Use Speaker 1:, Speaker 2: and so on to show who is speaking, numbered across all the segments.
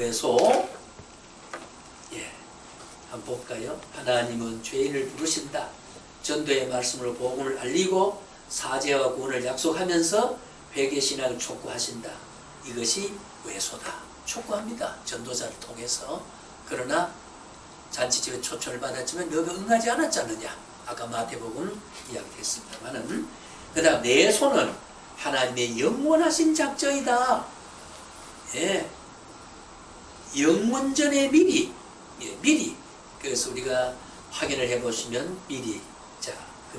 Speaker 1: 외소. 예, 한번 볼까요? 하나님은 죄인을 부르신다. 전도의 말씀으로 복음을 알리고 사죄와 구원을 약속하면서 회개신앙을 촉구하신다. 이것이 외소다. 촉구합니다. 전도자를 통해서. 그러나 잔치집에 초청을 받았지만 너가 응하지 않았지 않느냐. 아까 마태복음 이야기했습니다만은, 그 다음 내소는 하나님의 영원하신 작정이다. 예, 영원전에 미리, 예, 미리. 그래서 우리가 확인을 해보시면 미리. 자, 그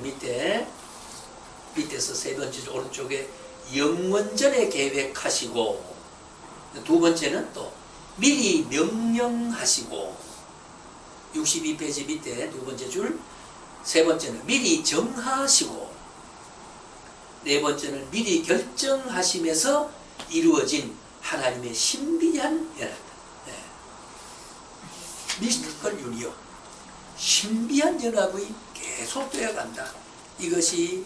Speaker 1: 밑에서 세 번째 오른쪽에 영원전에 계획하시고, 두 번째는 또 미리 명령하시고, 62페이지 밑에 두 번째 줄, 세 번째는 미리 정하시고, 네 번째는 미리 결정하심에서 이루어진 하나님의 신비한 연합. 네. 미스티컬 유니온. 신비한 연합의 계속되어 간다. 이것이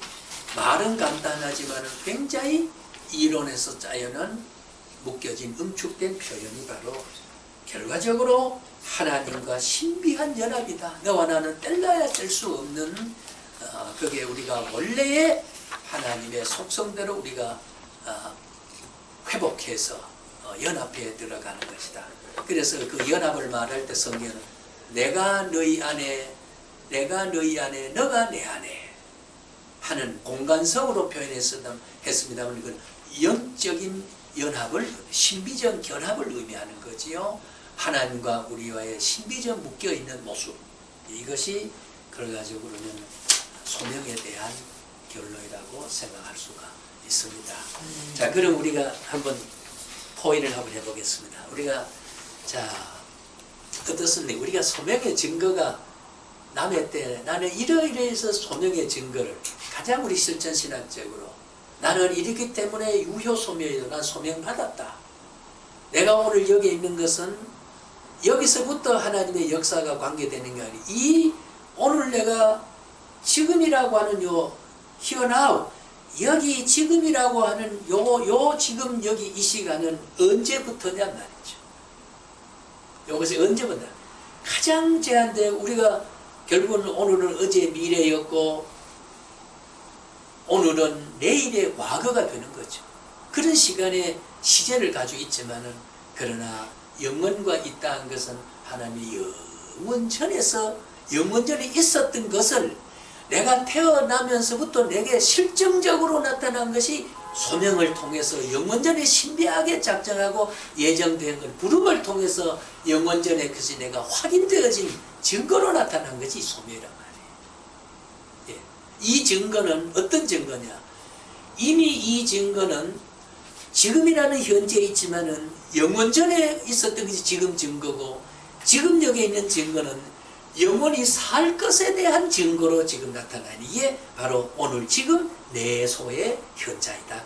Speaker 1: 말은 간단하지만 굉장히 이론에서 짜여는 묶여진 응축된 표현이 바로 결과적으로 하나님과 신비한 연합이다. 너와 나는 뗄래야 뗄 수 없는 그게 우리가 원래의 하나님의 속성대로 우리가 회복해서 연합에 들어가는 것이다. 그래서 그 연합을 말할 때 성경은 내가 너희 안에, 내가 너희 안에, 너가 내 안에 하는 공간성으로 표현했습니다만 이건 영적인 연합을, 신비적 결합을 의미하는 거지요. 하나님과 우리와의 신비적 묶여있는 모습. 이것이 결과적으로는 소명에 대한 결론이라고 생각할 수가 있습니다. 자, 그럼 우리가 한번 포인을 한번 해보겠습니다. 우리가, 자, 어떻습니까? 우리가 소명의 증거가 남의 때 나는 이러이러해서 소명의 증거를 가장 우리 실천신학적으로 나는 이렇기 때문에 유효소명이다. 난 소명받았다. 내가 오늘 여기 있는 것은 여기서부터 하나님의 역사가 관계되는 게 아니라 이 오늘 내가 지금이라고 하는 요 here now 여기 지금이라고 하는 요 지금 여기 이 시간은 언제부터냐 말이죠. 요것이 언제부터 가장 제한돼 우리가 결국은 오늘은 어제 미래였고 오늘은 내일의 과거가 되는 거죠. 그런 시간의 시제를 가지고 있지만은 그러나 영원과 있다는 것은 하나님의 영원전에서 영원전에 있었던 것을 내가 태어나면서부터 내게 실정적으로 나타난 것이 소명을 통해서 영원전에 신비하게 작정하고 예정된 걸 부름을 통해서 영원전에 그것이 내가 확인되어진 증거로 나타난 것이 소명이란 말이에요. 예. 이 증거는 어떤 증거냐? 이미 이 증거는 지금이라는 현재에 있지만은 영원전에 있었던 것이 지금 증거고 지금 여기에 있는 증거는 영원히 살 것에 대한 증거로 지금 나타나니 이게 바로 오늘 지금 내소의 현자이다.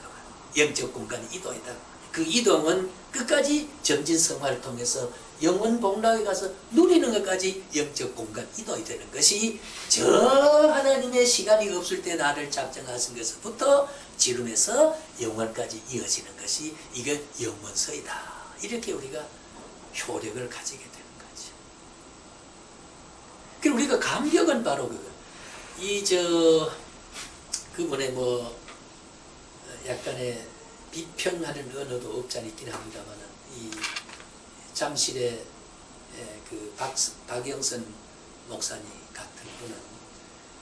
Speaker 1: 영적 공간의 이동이다. 그 이동은 끝까지 점진성화를 통해서 영원 복락에 가서 누리는 것까지 영적 공간 이동이 되는 것이 저 하나님의 시간이 없을 때 나를 작정하신 것부터 지금에서 영원까지 이어지는 것이 이게 영원서이다. 이렇게 우리가 효력을 가지게 되는 거죠. 그리고 우리가 감격은 바로 그거. 그분의 약간의 비평하는 언어도 없지 않 있긴 합니다만 이 잠실의 그 박영선 목사님 같은 분은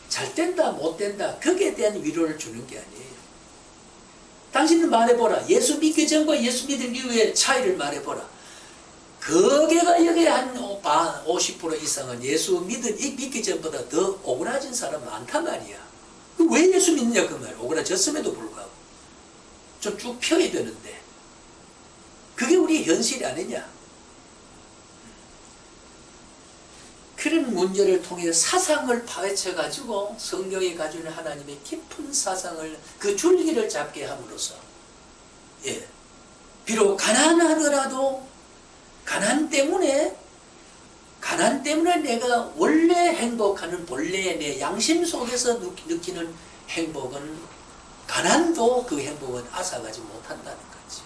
Speaker 1: 잘 된다 못 된다 거기에 대한 위로를 주는 게 아니에요. 당신은 말해보라. 예수 믿기 전과 예수 믿은 이후의 차이를 말해보라. 거기가 여기 한 50% 이상은 예수 믿기 전보다 더 오그라진 사람 많단 말이야. 왜 예수 믿느냐 그 말. 오그라졌음에도 불구하고 좀 쭉 펴야 되는데 그게 우리의 현실이 아니냐. 그런 문제를 통해 사상을 파헤쳐가지고 성경이 가지고 있는 하나님의 깊은 사상을 그 줄기를 잡게 함으로써 비록 가난하더라도 가난 때문에 내가 원래 행복하는 본래의 내 양심 속에서 느끼는 행복은 가난도 그 행복은 앗아가지 못한다는 거죠.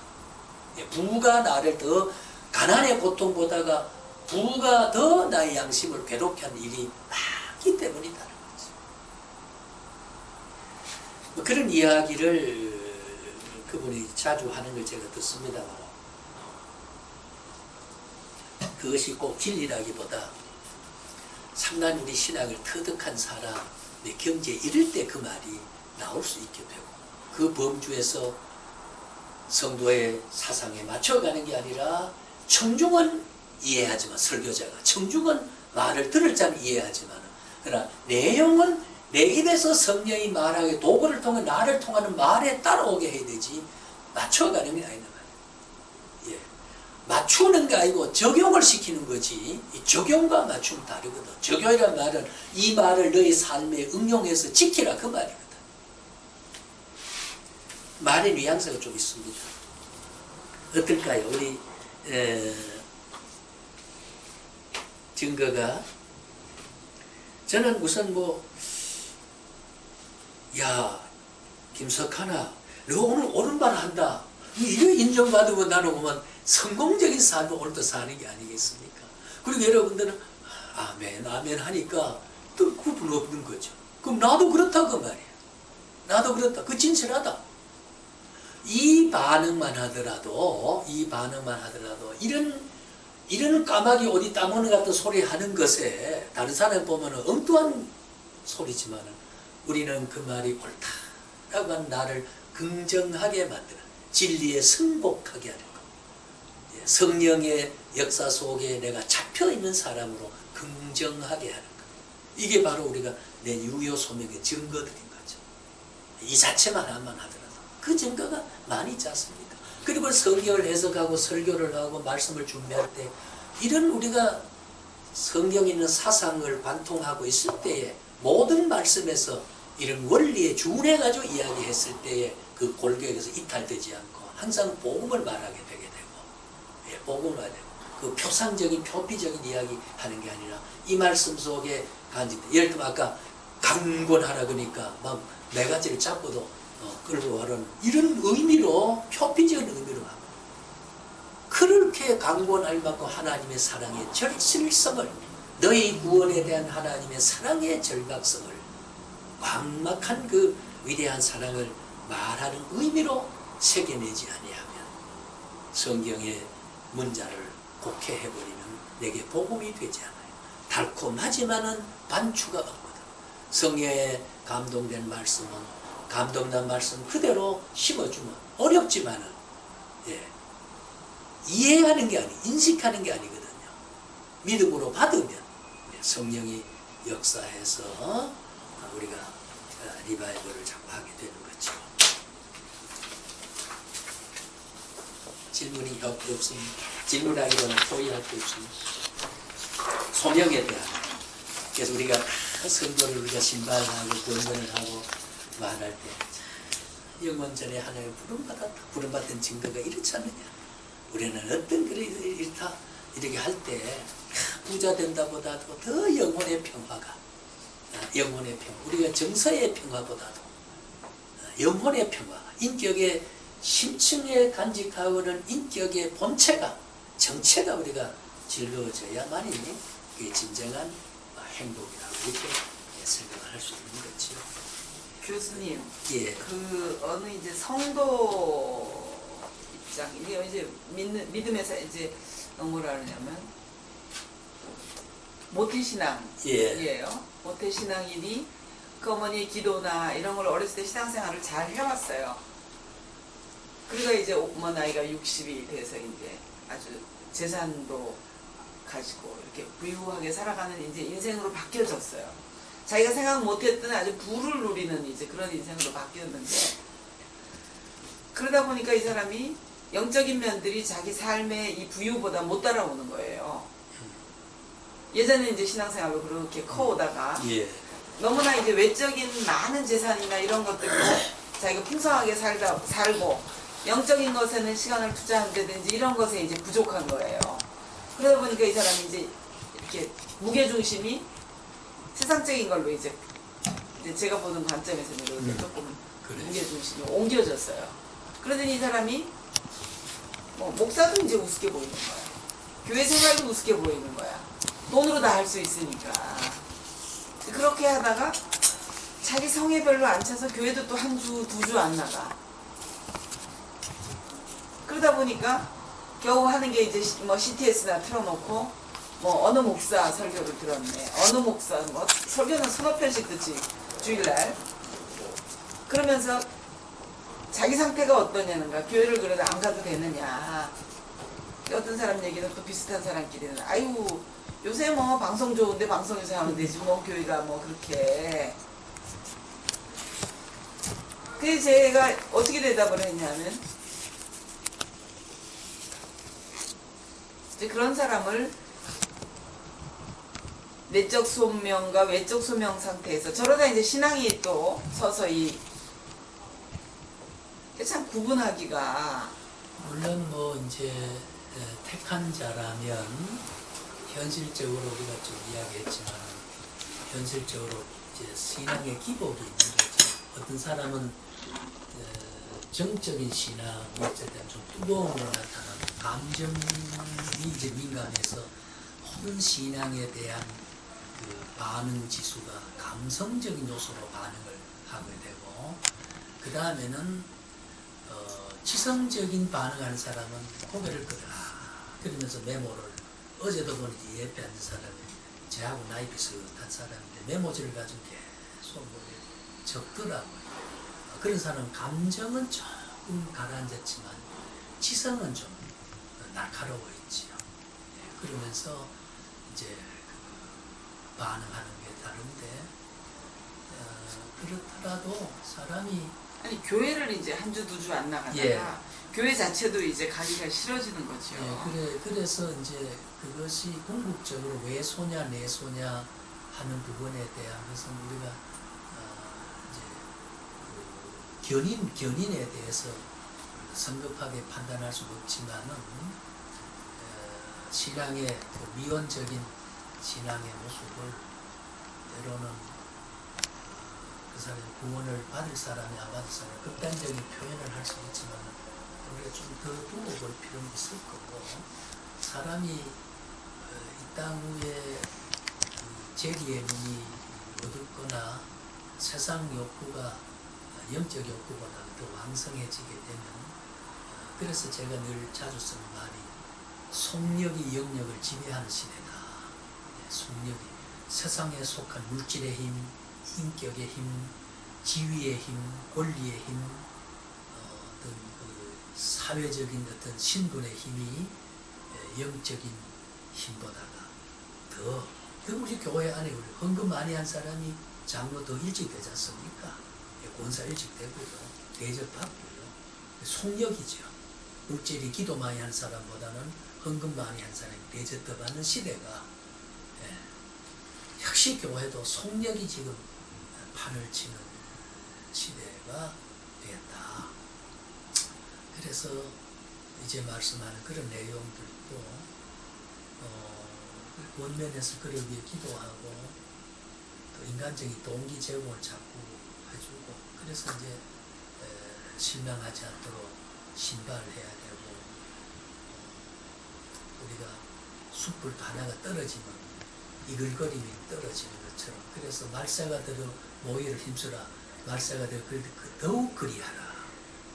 Speaker 1: 부가 나를 더 가난의 고통보다가 부가 더 나의 양심을 괴롭게 한 일이 많기 때문이다는 거죠. 뭐 그런 이야기를 그분이 자주 하는 걸 제가 듣습니다. 그것이 꼭 진리라기보다 상당히 우리 신학을 터득한 사람의 경지에 이를 때 그 말이 나올 수 있게 되고, 그 범주에서 성도의 사상에 맞춰가는 게 아니라 청중은 이해하지만, 설교자가 청중은 말을 들을 자는 이해하지만, 그러나 내용은 내 입에서 성령이 말하게 도구를 통해 나를 통하는 말에 따라오게 해야 되지, 맞춰가는 게 아니다. 예. 맞추는 게 아니고 적용을 시키는 거지. 이 적용과 맞춤은 다르거든. 적용이란 말은 이 말을 너의 삶에 응용해서 지키라, 그 말이거든. 말의 뉘앙스가 좀 있습니다. 어떨까요? 우리 증거가, 저는 우선 야 김석하나 너 오늘 옳은 말 한다, 이거 인정받으면 나는 보면 성공적인 삶을 오늘도 사는 게 아니겠습니까? 그리고 여러분들은 아멘 아멘 하니까 또 구분 없는 거죠. 그럼 나도 그렇다 그 말이야. 나도 그렇다, 그 진실하다. 이 반응만 하더라도 이런 까마귀 어디 따먹는 같은 소리 하는 것에 다른 사람 보면 엉뚱한 소리지만 우리는 그 말이 옳다라고 하는 나를 긍정하게 만드는, 진리에 승복하게 하는 것, 성령의 역사 속에 내가 잡혀있는 사람으로 긍정하게 하는 것, 이게 바로 우리가 내 유효 소명의 증거들인 거죠. 이 자체만 하더라도 그 증거가 많이 있지 않습니까? 그리고 성경을 해석하고 설교를 하고 말씀을 준비할 때 이런 우리가 성경에 있는 사상을 관통하고 있을 때에 모든 말씀에서 이런 원리에 준해가지고 이야기했을 때에 그 골격에서 이탈되지 않고 항상 복음을 말하게 되게 되고, 복음을 말하게 되고, 그 표상적인 표피적인 이야기 하는 게 아니라 이 말씀 속에 간직돼. 예를 들면 아까 강권하라 그러니까 막 네 가지를 잡고도 끌고 가라는 이런 의미로, 표피적인 의미로 하고, 그렇게 강권할 만큼 하나님의 사랑의 절실성을, 너희 구원에 대한 하나님의 사랑의 절박성을, 광막한 그 위대한 사랑을 말하는 의미로 새겨내지 아니하면 성경의 문자를 곡해해버리면 내게 복음이 되지 않아요. 달콤하지만은 반추가 없거든. 성령에 감동된 말씀은 감동난 말씀 그대로 심어주면 어렵지만은, 이해하는 게 아니, 인식하는 게 아니거든요. 믿음으로 받으면 성령이 역사해서 우리가 리바이벌을 자꾸 하게 되는 거죠. 질문이 없습니다. 질문하기로는 포기할 게 없습니다. 소명에 대한. 그래서 우리가 성도를 우리가 신발하고 권면을 하고 말할 때 영원전에 하나님 부름받은 증거가 이렇지 않느냐. 우리는 어떤 글이 이렇다 이렇게 할 때 부자 된다보다도 더 영혼의 평화가, 영혼의 평화, 우리가 정서의 평화보다도 영혼의 평화, 인격의 심층에 간직하고는 인격의 본체가, 정체가 우리가 즐거워져야만이 그게 진정한 행복이라고 이렇게 설명을 할 수 있는 거죠.
Speaker 2: 교수님,
Speaker 1: 예.
Speaker 2: 그 어느 이제 성도 입장, 이게 이제 믿음에서 이제 뭐라 그러냐면 모태신앙이에요. 모태신앙인이 그 어머니의 기도나 이런 걸 어렸을 때 신앙생활을 잘 해왔어요. 그리고 이제 나이가 60이 돼서 이제 아주 재산도 가지고 이렇게 부유하게 살아가는 이제 인생으로 바뀌어졌어요. 자기가 생각 못했던 아주 부를 누리는 이제 그런 인생으로 바뀌었는데, 그러다 보니까 이 사람이 영적인 면들이 자기 삶의 이 부유보다 못 따라오는 거예요. 예전에 이제 신앙생활로 그렇게 커오다가 너무나 이제 외적인 많은 재산이나 이런 것들로 자기가 풍성하게 살고 영적인 것에는 시간을 투자한다든지 이런 것에 이제 부족한 거예요. 그러다 보니까 이 사람이 이제 이렇게 무게중심이 세상적인 걸로 이제 제가 보는 관점에서는 조금 무게중심이 옮겨졌어요. 그러더니 이 사람이 목사도 이제 우습게 보이는 거예요. 교회 생활도 우습게 보이는 거야. 돈으로 다 할 수 있으니까. 그렇게 하다가 자기 성에 별로 안 차서 교회도 또 한 주, 두 주 안 나가. 그러다 보니까 겨우 하는 게 이제 뭐 CTS나 틀어놓고 뭐 어느 목사 설교를 들었네. 어느 목사 뭐 설교는 서너 편씩 듣지 주일날. 그러면서 자기 상태가 어떠냐는가. 교회를 그래도 안 가도 되느냐. 어떤 사람 얘기는 또 비슷한 사람끼리는 아유 요새 뭐 방송 좋은데 방송에서 하면 되지 뭐 교회가 뭐 그렇게. 그래서 제가 어떻게 대답을 했냐면 이제 그런 사람을 내적 소명과 외적 소명 상태에서 저러다 이제 신앙이 또 서서히 참 구분하기가.
Speaker 1: 물론 뭐 이제 택한 자라면 현실적으로 우리가 좀 이야기했지만 현실적으로 이제 신앙의 기복이 있는 거죠. 어떤 사람은 정적인 신앙, 어쨌든 좀 뜨거움으로 나타나는 감정이 이제 민감해서 모든 신앙에 대한 그 반응 지수가 감성적인 요소로 반응을 하게 되고, 그 다음에는 지성적인 반응하는 사람은 고개를 끄덕 그러면서 메모를, 어제도 보니 옆에 앉은 사람이 저하고 나이 비슷한 사람인데 메모지를 가지고 계속 적더라고요. 그런 사람은 감정은 조금 가라앉았지만 지성은 좀 날카로워 있지요. 그러면서 이제 반응하는 게 다른데, 그렇더라도 사람이
Speaker 2: 아니 교회를 이제 한 주 두 주 안 나가다가
Speaker 1: 예.
Speaker 2: 교회 자체도 이제 가기가 싫어지는 거죠.
Speaker 1: 그래서 이제 그것이 궁극적으로 왜 소냐 내 소냐 하는 부분에 대한 것은 우리가 이제 견인에 대해서 성급하게 판단할 수는 없지만은 신앙의 그 미원적인 신앙의 모습을 때로는 그 사람이 구원을 받을 사람이 안 받을 사람이 극단적인 표현을 할 수 있지만 우리가 좀 더 두고 볼 필요는 있을 거고, 사람이 이 땅 위에 그 재리의 눈이 어둡거나 세상 욕구가 영적 욕구보다 더 왕성해지게 되면, 그래서 제가 늘 자주 쓰는 말이 속력이 영역을 지배하는 시대다. 속력이 세상에 속한 물질의 힘, 인격의 힘, 지위의 힘, 권리의 힘, 어떤 그 사회적인 어떤 신분의 힘이 영적인 힘보다가 더 우리 교회 안에 우리 헌금 많이 한 사람이 장로 더 일찍 되지 않습니까? 권사 일찍 되고요, 대접받고요. 속력이죠. 물질이 기도 많이 한 사람보다는 헌금 많이 한 사람이 대접 더 받는 시대가, 역시 교회도 속력이 지금 판을 치는 시대가 되었다. 그래서 이제 말씀하는 그런 내용들도 원면에서 그를 위해 기도하고 또 인간적인 동기 제공을 자꾸 해주고, 그래서 이제 실망하지 않도록 신발을 해야 되고, 우리가 숯불 하나가 떨어지면 이글거림이 떨어지는 것처럼, 그래서 말세가 들어 모의를 힘쓰라, 말세가 들어 더욱 그리하라.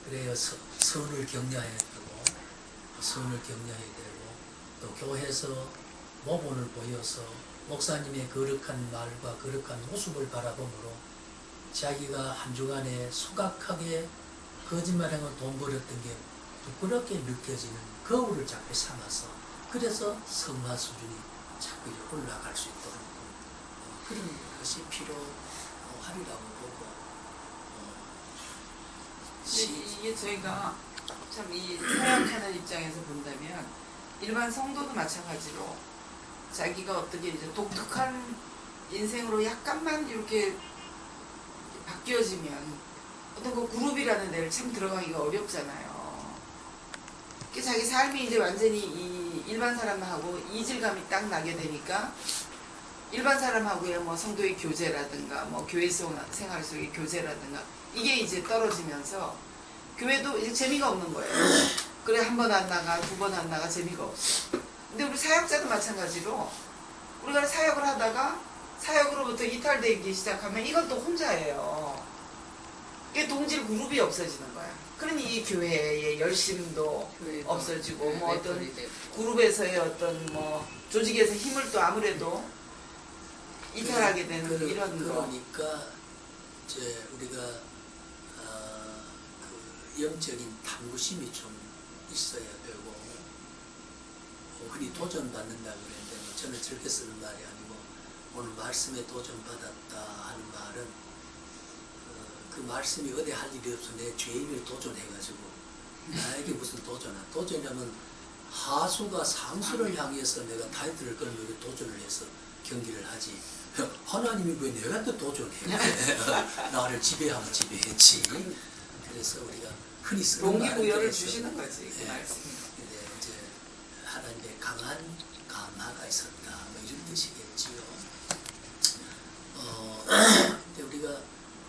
Speaker 1: 그래야 선을 격려해야 되고, 선을 격려해야 되고, 또 교회에서 모본을 보여서 목사님의 거룩한 말과 거룩한 모습을 바라보므로 자기가 한 주간에 소각하게 거짓말하고 돈 벌었던 게 부끄럽게 느껴지는 거울을 자꾸 삼아서, 그래서 성화 수준이 자꾸 올라갈 수 있도록 그런 것이 필요하리라고 보고,
Speaker 2: 이게 저희가 참 이 사역하는 입장에서 본다면 일반 성도도 마찬가지로 자기가 어떻게 이제 독특한 인생으로 약간만 이렇게 바뀌어지면 어떤 그 그룹이라는 데를 참 들어가기가 어렵잖아요. 자기 삶이 이제 완전히 이 일반 사람하고 이질감이 딱 나게 되니까 일반 사람하고의 뭐 성도의 교제라든가 뭐 교회 생활 속의 교제라든가 이게 이제 떨어지면서 교회도 이제 재미가 없는 거예요. 그래 한 번 안 나가, 두 번 안 나가 재미가 없어. 근데 우리 사역자도 마찬가지로 우리가 사역을 하다가 사역으로부터 이탈되기 시작하면 이건 또 혼자예요. 이게 동질 그룹이 없어지는 거야. 그러니 이 교회의 열심도 없어지고 뭐 어떤 그룹에서의 어떤 뭐 조직에서 힘을 또 아무래도 이탈하게 되는 이런 거.
Speaker 1: 그러니까 이제 우리가 그 영적인 탐구심이 좀 있어야 되고 흔히 도전받는다 그랬는데 저는 저렇게 쓰는 말이 아니고 오늘 말씀에 도전받았다 하는 말은 그 말씀이 어디 할 일이 없어 내 죄인을 도전해가지고 나에게 무슨 도전이라면 하수가 상수를 향해서 내가 타이틀을 끌면 도전을 해서 경기를 하지 하나님이 왜 내가 또 도전해 나를 지배하면 지배했지. 그래서 우리가 흔히 쓰는
Speaker 2: 동기부여를 주시는 거지 그
Speaker 1: 네.
Speaker 2: 말씀이.
Speaker 1: 이제 하나님의 강한 감화가 있었다 뭐 이런 뜻이겠지요. 근데 우리가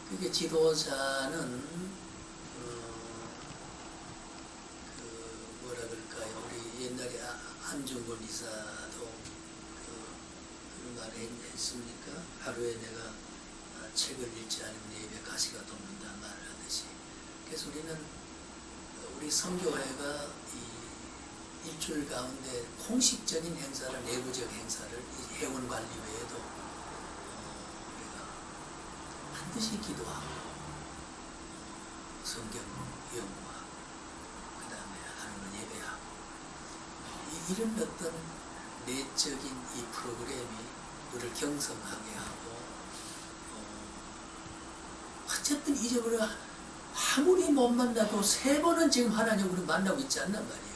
Speaker 1: 그게 지도자는 그 뭐라 그럴까요? 우리 옛날에 안중근 이사도 그런 말을 했습니까? 하루에 내가 책을 읽지 않으면 내 입에 가시가 돋는다 말을 하듯이. 그래서 우리는 우리 선교회가 이 일주일 가운데 공식적인 행사를 내부적 행사를 이 회원 관리 외에도 우리가 반드시 기도하고 성경 연구하고 그 다음에 하나님 예배하고 이런 어떤 내적인 이 프로그램이 우리를 경성하게 하고 어쨌든 잊어버려 아무리 못 만나도 3번은 지금 하나님 우리 만나고 있지 않단 말이에요.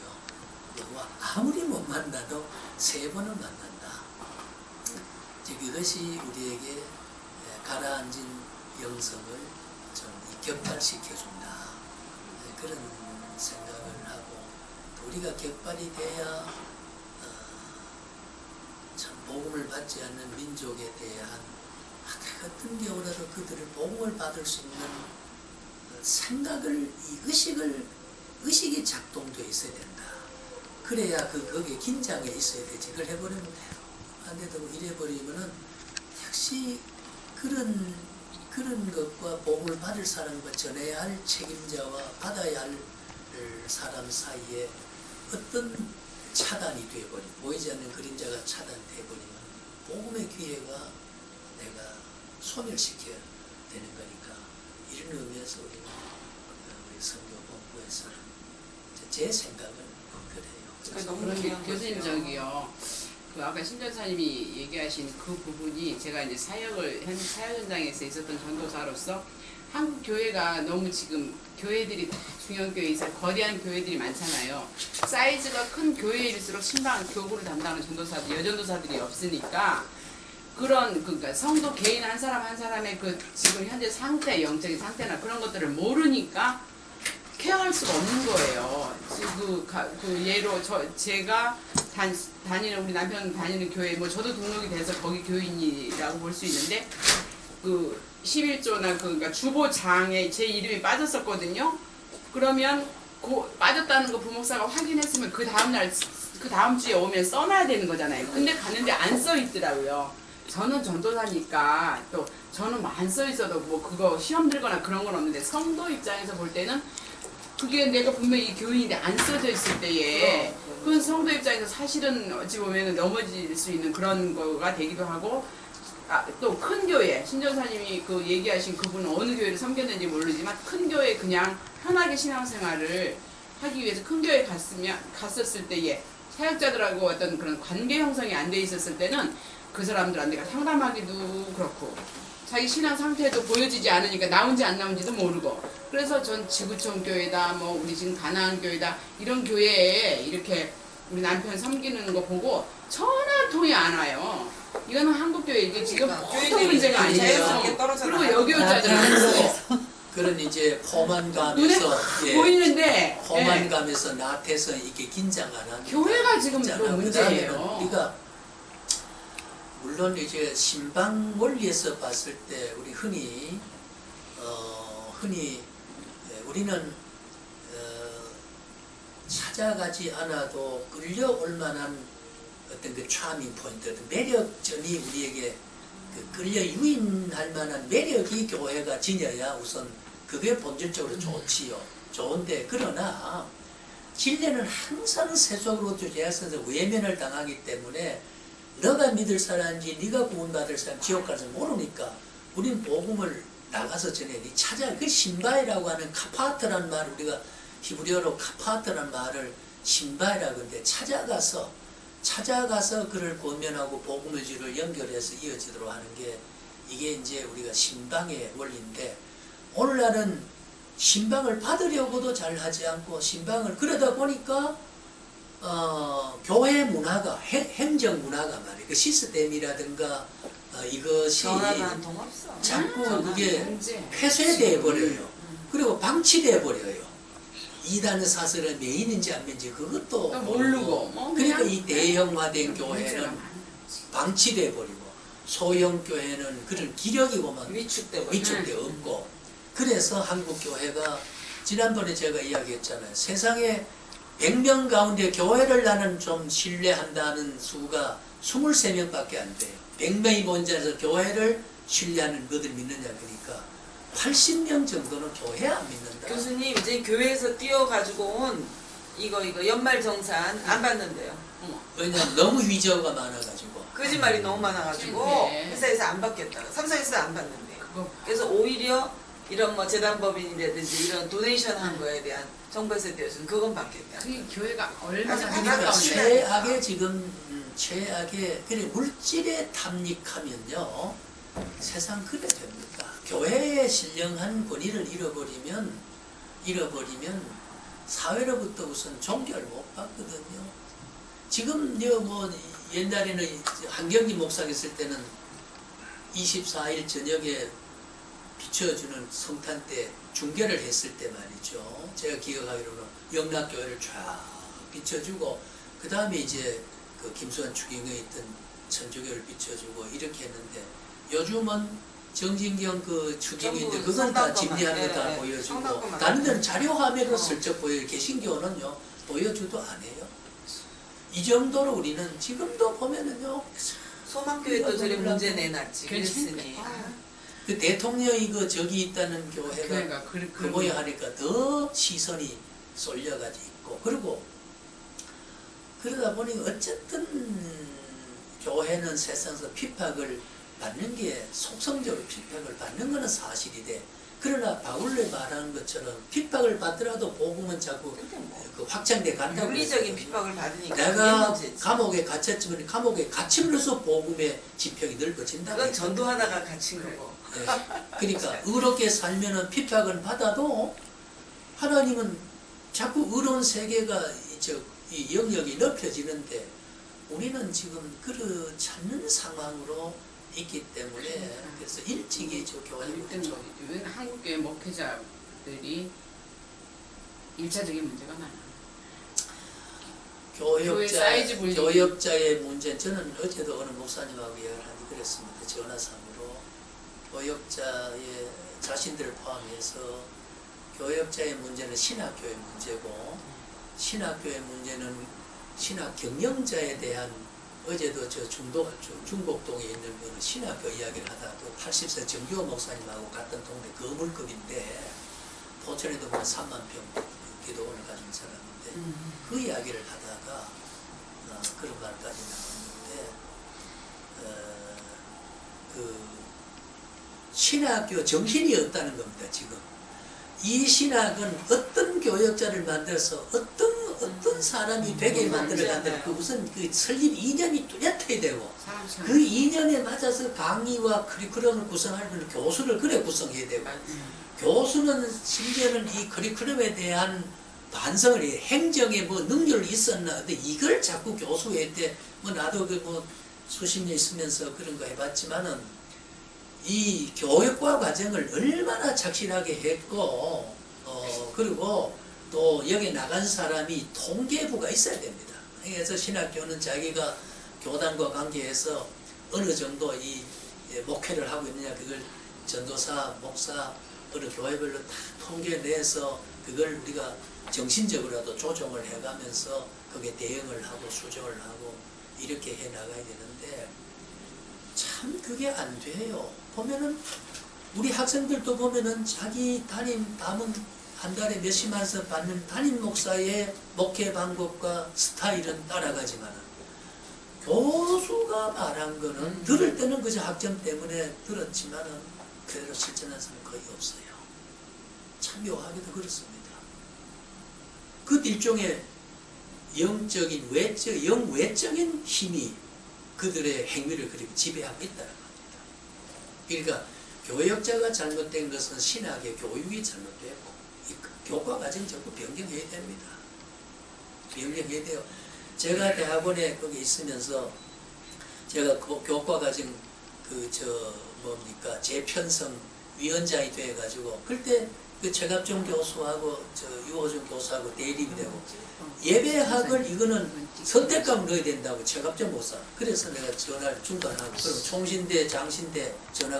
Speaker 1: 아무리 못 만나도 3번은 만난다. 즉 이것이 우리에게 가라앉은 영성을 좀 격발시켜준다. 그런 생각을 하고 또 우리가 격발이 돼야 참 복음을 받지 않는 민족에 대한 어떤 경우라도 그들을 복음을 받을 수 있는 생각을 이 의식이 작동되어 있어야 된다. 그래야 거기에 긴장이 있어야 되지. 그걸 해버리면 안 되고 이래버리면은 역시 그런 것과 복음을 받을 사람과 전해야 할 책임자와 받아야 할 사람 사이에 어떤 차단이 되어버리면 보이지 않는 그림자가 차단되어버리면 복음의 기회가 내가 소멸시켜야 되는 거니까 이런 의미에서 우리 선교 본부에서는 제 생각은 그래요.
Speaker 3: 그런데 교수님 저기요. 그 아까 신전사님이 얘기하신 그 부분이 제가 이제 사역 현장에서 있었던 전도사로서 한국 교회가 너무 지금 교회들이 다 중형 교회 있어요. 거대한 교회들이 많잖아요. 사이즈가 큰 교회일수록 신방 교구를 담당하는 전도사들, 여전도사들이 없으니까 그러니까 성도 개인 한 사람 한 사람의 그 지금 현재 상태, 영적인 상태나 그런 것들을 모르니까 케어할 수가 없는 거예요. 그 예로 제가 다니는 우리 남편 다니는 교회 뭐 저도 등록이 돼서 거기 교인이라고 볼 수 있는데 그 11조나 그러니까 주보장에 제 이름이 빠졌었거든요. 그러면 빠졌다는 거 부목사가 확인했으면 그 다음 주에 오면 써놔야 되는 거잖아요. 근데 갔는데 안 써 있더라고요. 저는 전도사니까 또 저는 뭐 안 써 있어도 뭐 그거 시험 들거나 그런 건 없는데 성도 입장에서 볼 때는 그게 내가 분명히 이 교인인데 안 써져 있을 때에 그 성도 입장에서 사실은 어찌 보면 넘어질 수 있는 그런 거가 되기도 하고 또 큰 교회 신전사님이 그 얘기하신 그분은 어느 교회를 섬겼는지 모르지만 큰 교회 그냥 편하게 신앙생활을 하기 위해서 큰 교회 갔었을 때에 사역자들하고 어떤 그런 관계 형성이 안 돼 있었을 때는 그 사람들한테 상담하기도 그렇고 자기 신앙 상태도 보여지지 않으니까 나온지 안 나온지도 모르고 그래서 전 지구촌 교회다 뭐 우리 지금 가나안 교회다 이런 교회에 이렇게 우리 남편 섬기는 거 보고 전화 통이 안 와요. 이거는 한국 교회 이게 지금 보통 문제가 아니에요. 그리고 여교자들은
Speaker 1: 그런 이제 포만감에서
Speaker 3: 보이는데
Speaker 1: 포만감에서 나태해서 이렇게 긴장하는
Speaker 3: 교회가 지금 또 문제예요.
Speaker 1: 우리가 물론 이제 신방 원리에서 봤을 때 우리 흔히 우리는 찾아가지 않아도 끌려올 만한 어떤 그 차밍 포인트, 어떤 매력점이 우리에게 그 끌려 유인할 만한 매력이 교회가 지녀야 우선 그게 본질적으로 좋지요. 좋은데 그러나 진리는 항상 세속으로 주제해서 외면을 당하기 때문에 너가 믿을 사람인지 네가 구원받을 사람 지옥 가서 모르니까 우린 복음을 나가서 전해 찾아 그 신바이라고 하는 카파트라는 말 우리가 히브리어로 카파트라는 말을 신바이라고 하는데 찾아가서 그를 권면하고 복음의 줄을 연결해서 이어지도록 하는 게 이게 이제 우리가 신방의 원리인데 오늘날은 신방을 받으려고도 잘 하지 않고 신방을 그러다 보니까 교회 문화가 행정 문화가 말이에요. 그 시스템이라든가 이것이
Speaker 2: 전화도 한 통 없어.
Speaker 1: 자꾸
Speaker 2: 전화
Speaker 1: 그게
Speaker 3: 문제.
Speaker 1: 폐쇄돼 버려요. 그리고 방치돼 버려요. 이단의 사설은 메인인지 안 메인지 그것도
Speaker 3: 모르고
Speaker 1: 그러니까
Speaker 3: 그냥
Speaker 1: 이 대형화된
Speaker 3: 문제가
Speaker 1: 교회는
Speaker 3: 많은 거지.
Speaker 1: 방치돼 버리고 소형 교회는 그런 기력이고만
Speaker 2: 위축되고.
Speaker 1: 위축돼 없고 그래서 한국 교회가 지난번에 제가 이야기했잖아요. 세상에 100명 가운데 교회를 나는 좀 신뢰한다는 수가 23명밖에 안 돼요. 100명이 뭔지에서 교회를 신뢰하는 것을 믿느냐 그러니까 80명 정도는 교회 안 믿는다.
Speaker 2: 교수님 이제 교회에서 띄어가지고 온 이거 연말정산 안 받는데요.
Speaker 1: 왜냐면 너무 위저가 많아가지고
Speaker 2: 거짓말이 너무 많아가지고
Speaker 3: 네.
Speaker 2: 회사에서 안 받겠다. 삼성에서 안 받는데요.
Speaker 3: 그거
Speaker 2: 그래서 오히려 이런 뭐 재단법인이라든지 이런 도네이션 한 거에 대한 정부에서 띄워주는 그건 받겠다.
Speaker 3: 그 교회가 얼마나
Speaker 2: 아직
Speaker 1: 그러니까
Speaker 2: 하나도
Speaker 1: 최악의 지금 최악의 그래 물질에 탐닉하면요 세상 그래 됩니다. 교회에 신령한 권위를 잃어버리면 사회로부터 우선 존경을 못 받거든요. 지금 뭐 옛날에는 한경기 목사가 있을 때는 24일 저녁에 비춰주는 성탄 때 중계를 했을 때 말이죠. 제가 기억하기로는 영락교회를 쫙 비춰주고 그 다음에 이제 그 김수환 추경에 있던 천주교를 비춰주고 이렇게 했는데 요즘은 정진경 그 추경인데
Speaker 2: 전부
Speaker 1: 그건 다
Speaker 2: 성당권만,
Speaker 1: 집례하는 거 다
Speaker 2: 네,
Speaker 1: 보여주고
Speaker 2: 성당권만
Speaker 1: 다른 데는 자료 화면으로
Speaker 2: 어.
Speaker 1: 슬쩍 보여요. 개신교는요 보여주도 안 해요. 이 정도로 우리는 지금도 보면은요
Speaker 2: 소망교회도 저리 문제 내놨지.
Speaker 3: 괜찮다.
Speaker 2: 그랬으니.
Speaker 1: 그 대통령이 그 저기 있다는 교회가
Speaker 3: 교회가
Speaker 1: 그 모양 하니까 더 시선이 쏠려가지고 있고 그리고 그러다 보니 어쨌든 교회는 세상에서 핍박을 받는 게 속성적으로 핍박을 받는 거는 사실이돼. 그러나 바울레 말하는 것처럼 핍박을 받더라도 복음은 자꾸 그 확장돼 간다고.
Speaker 2: 물리적인 핍박을 받으니까
Speaker 1: 내가
Speaker 2: 그게 문제지.
Speaker 1: 감옥에 갇혔지만 감옥에 갇힘으로써 복음의 지평이 넓어진다.
Speaker 2: 그건 전도하다가 갇힌 거고.
Speaker 1: 네. 그러니까 의롭게 살면은 핍박을 받아도 하나님은 자꾸 의로운 세계가 이 영역이 넓혀지는데 우리는 지금 그렇지 않는 상황으로 있기 때문에 그래서 일찍이 저 교회를
Speaker 3: 왜 한국교회 목회자들이 일차적인 문제가 많아. 교회 사이즈 분위기.
Speaker 1: 교역자의 문제 저는 어제도 어느 목사님하고 이야기를 하는데 그랬습니다. 전화상으로 교역자의 자신들을 포함해서 교역자의 문제는 신학교의 문제고 신학교의 문제는 신학 경영자에 대한 어제도 저 중곡동에 있는 그 신학교 이야기를 하다가 80세 정교 목사님하고 같은 동네 거물급인데 포천에도 뭐 3만 평 기도원을 가진 사람인데 그 이야기를 하다가 그런 말까지 나왔는데 그 신학교 정신이 없다는 겁니다. 지금 이 신학은 어떤 교역자를 만들어서 어떤 사람이 되게 만들어간다는 그 무슨 그 설립 이념이 뚜렷해야 되고 그 이념에 맞아서 강의와 커리큘럼을 구성할 때는 교수를 그래 구성해야 되고 교수는 심지어는 이 커리큘럼에 대한 반성을 해. 행정에 뭐 능력이 있었나 근데 이걸 자꾸 교수회 때 뭐 나도 그 뭐 수십 년 있으면서 그런 거 해봤지만은 이 교육과 과정을 얼마나 착실하게 했고 그리고 또 여기 나간 사람이 통계부가 있어야 됩니다. 그래서 신학교는 자기가 교단과 관계해서 어느 정도 이 목회를 하고 있느냐 그걸 전도사, 목사 어느 교회별로 다 통계내서 그걸 우리가 정신적으로라도 조정을 해가면서 거기에 대응을 하고 수정을 하고 이렇게 해 나가야 되는데 참 그게 안 돼요. 보면은 우리 학생들도 보면은 자기 담은 한 달에 몇십만서 받는 담임 목사의 목회 방법과 스타일은 따라가지만은 교수가 말한 거는 들을 때는 그저 학점 때문에 들었지만은 그대로 실천한 사람은 거의 없어요. 참 묘하게도 그렇습니다. 그 일종의 영적인 영외적인 힘이 그들의 행위를 그렇게 지배하고 있다는 겁니다. 그러니까 교역자가 잘못된 것은 신학의 교육이 잘못되고 이 교과 과정 전부 변경해야 됩니다. 변경해야 돼요. 제가 대학원에 거기 있으면서 제가 그 교과 과정 재편성 위원장이 돼가지고 그때 그 최갑종 교수하고 유호준 교수하고 대립이 되고 예배학을 이거는 선택감 넣어야 된다고 최갑종 목사. 그래서 내가 전화를 중단하고 그럼 총신대 장신대 전화